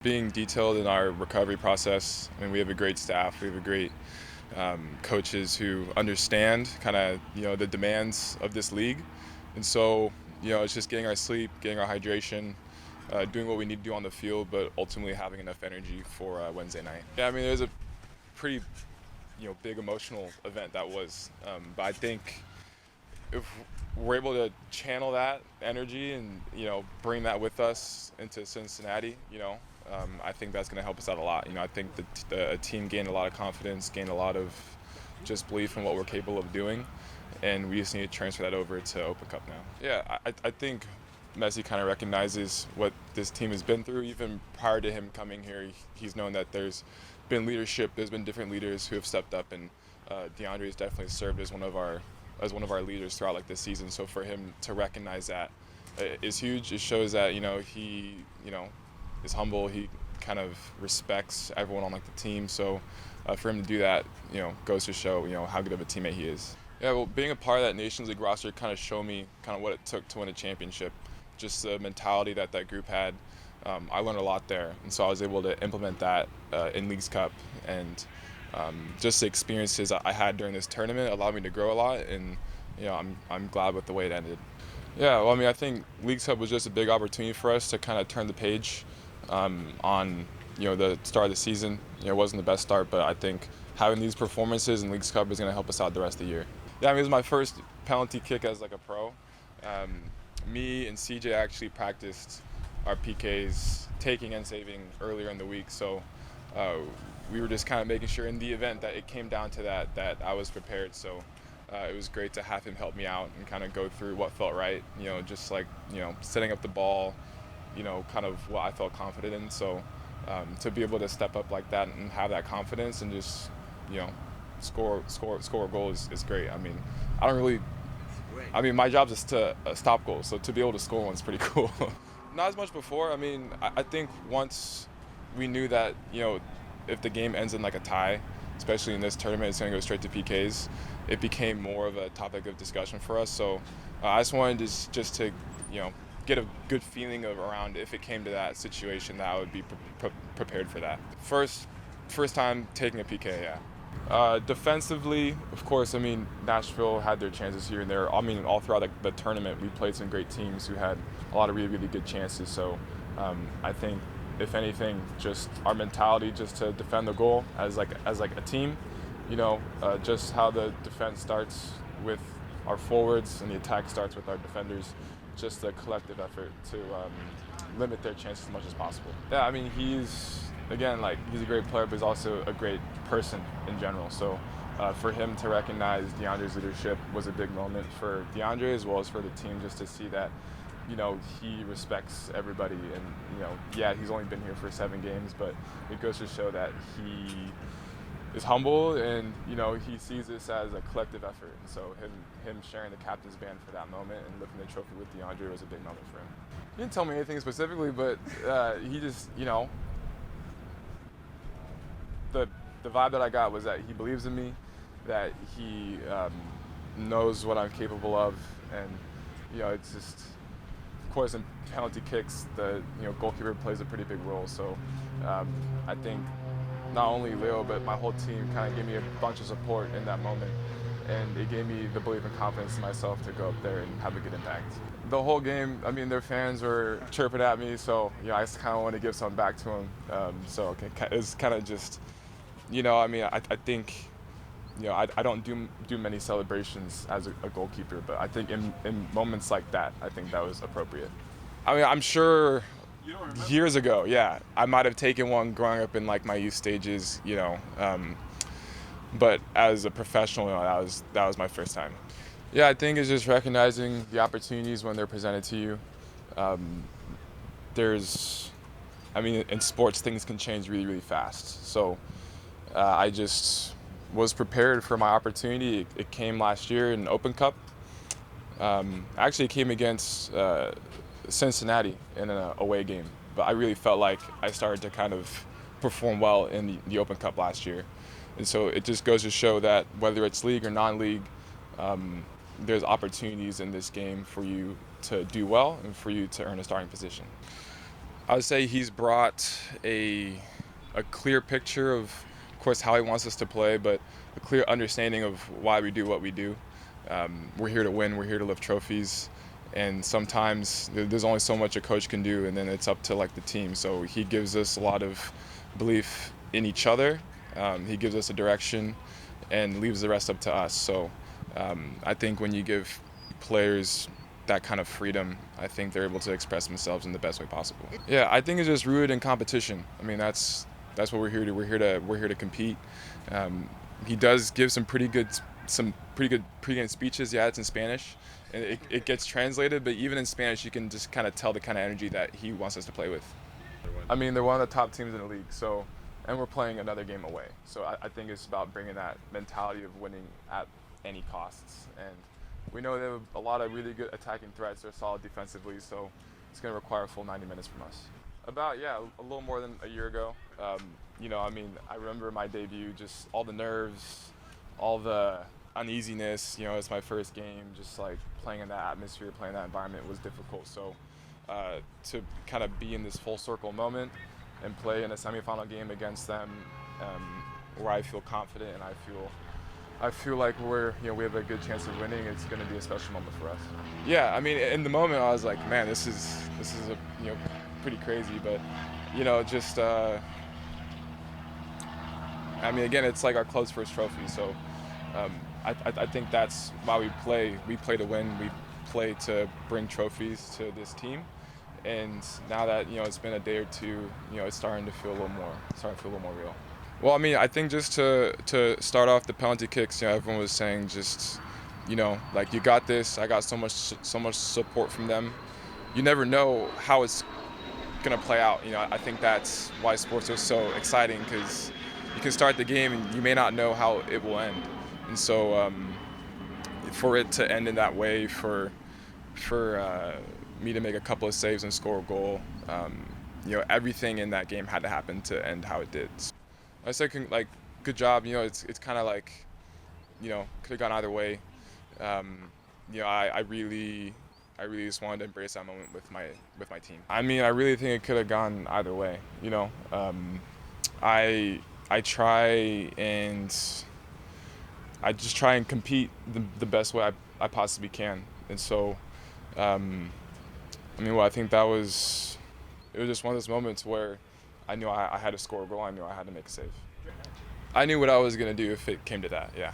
Being detailed in our recovery process, I mean, we have a great staff. We have a great coaches who understand kind of the demands of this league, and so it's just getting our sleep, getting our hydration, doing what we need to do on the field, but ultimately having enough energy for Wednesday night. Yeah, I mean, there's a pretty big emotional event that was, but I think if we're able to channel that energy and bring that with us into Cincinnati, I think that's going to help us out a lot. I think the team gained a lot of confidence, gained a lot of just belief in what we're capable of doing, and we just need to transfer that over to Open Cup now. Yeah, I think Messi kind of recognizes what this team has been through. Even prior to him coming here, he's known that there's been leadership. There's been different leaders who have stepped up, and DeAndre has definitely served as one of our leaders throughout this season. So for him to recognize that is huge. It shows that he is humble. He kind of respects everyone on the team. So for him to do that, goes to show how good of a teammate he is. Yeah, well, being a part of that Nations League roster kind of showed me kind of what it took to win a championship. Just the mentality that group had. I learned a lot there, and so I was able to implement that in Leagues Cup, and just the experiences I had during this tournament allowed me to grow a lot, and I'm glad with the way it ended. Yeah, well, I mean, I think Leagues Cup was just a big opportunity for us to kind of turn the page on the start of the season. It wasn't the best start, but I think having these performances in Leagues Cup is going to help us out the rest of the year. Yeah, I mean, it was my first penalty kick as a pro. Me and CJ actually practiced our PKs taking and saving earlier in the week, so we were just kind of making sure in the event that it came down to that I was prepared. So it was great to have him help me out and kind of go through what felt right, just setting up the ball, kind of what I felt confident in. So to be able to step up like that and have that confidence and just score a goal is great. I mean, my job is to stop goals, so to be able to score one's pretty cool. Not as much before. I mean, I think once we knew that if the game ends in a tie, especially in this tournament, it's going to go straight to PKs. It became more of a topic of discussion for us. So I just wanted to get a good feeling around if it came to that situation, that I would be prepared for that. First time taking a PK, yeah. Defensively, of course, I mean, Nashville had their chances here and there. I mean, all throughout the tournament, we played some great teams who had a lot of really, really good chances. So I think, if anything, just our mentality just to defend the goal as a team, just how the defense starts with our forwards and the attack starts with our defenders, just a collective effort to limit their chances as much as possible. Yeah, I mean, he's a great player, but he's also a great person in general. So for him to recognize DeAndre's leadership was a big moment for DeAndre as well as for the team, just to see that he respects everybody, and he's only been here for 7 games, but it goes to show that he is humble, and he sees this as a collective effort. And so him sharing the captain's band for that moment and lifting the trophy with DeAndre was a big moment for him. He didn't tell me anything specifically, but he just the vibe that I got was that he believes in me, that he knows what I'm capable of, and it's just, of course, in penalty kicks, the goalkeeper plays a pretty big role. So I think not only Leo, but my whole team kind of gave me a bunch of support in that moment, and it gave me the belief and confidence in myself to go up there and have a good impact. The whole game, I mean, their fans were chirping at me, so I just kind of want to give something back to them. So it's kind of just, I think, I don't do many celebrations as a goalkeeper, but I think in moments like that, I think that was appropriate. I mean, I'm sure years ago, yeah, I might have taken one growing up in my youth stages, but as a professional, that was my first time. Yeah, I think it's just recognizing the opportunities when they're presented to you. In sports, things can change really, really fast. So I just was prepared for my opportunity. It came last year in Open Cup. Actually, it came against Cincinnati in an away game, but I really felt like I started to kind of perform well in the Open Cup last year. And so it just goes to show that whether it's league or non-league, there's opportunities in this game for you to do well and for you to earn a starting position. I would say he's brought a clear picture of course, how he wants us to play, but a clear understanding of why we do what we do. We're here to win. We're here to lift trophies, and sometimes there's only so much a coach can do, and then it's up to like the team. So he gives us a lot of belief in each other. He gives us a direction, and leaves the rest up to us. So I think when you give players that kind of freedom, I think they're able to express themselves in the best way possible. Yeah, I think it's just rooted in competition. I mean, that's what we're here to. We're here to compete. He does give some pretty good pregame speeches. Yeah, it's in Spanish, and it gets translated. But even in Spanish, you can just kind of tell the kind of energy that he wants us to play with. I mean, they're one of the top teams in the league. So, and we're playing another game away. So I think it's about bringing that mentality of winning at any costs. And we know they have a lot of really good attacking threats. They're solid defensively. So it's going to require a full 90 minutes from us. About, yeah, a little more than a year ago. I mean, I remember my debut, just all the nerves, all the uneasiness. It's my first game, just like playing in that atmosphere, playing in that environment was difficult. So to kind of be in this full circle moment and play in a semifinal game against them, where I feel confident and I feel like we have a good chance of winning. It's going to be a special moment for us. Yeah, I mean, in the moment I was like, man, this is a pretty crazy, but just I mean, again, it's like our club's first trophy, so I think that's why we play to win. We play to bring trophies to this team, and now that it's been a day or two, it's starting to feel a little more real. Well, I mean, I think just to start off the penalty kicks, everyone was saying just like, you got this. I got so much support from them. You never know how it's going to play out. I think that's why sports are so exciting, because you can start the game and you may not know how it will end. And so for it to end in that way, for me to make a couple of saves and score a goal, everything in that game had to happen to end how it did. I said, like, good job. It's kind of like, could have gone either way. I really just wanted to embrace that moment with my team. I mean, I really think it could have gone either way. I just try and compete the best way I possibly can. And so, I think it was just one of those moments where I knew I had to score a goal. I knew I had to make a save. I knew what I was going to do if it came to that, yeah.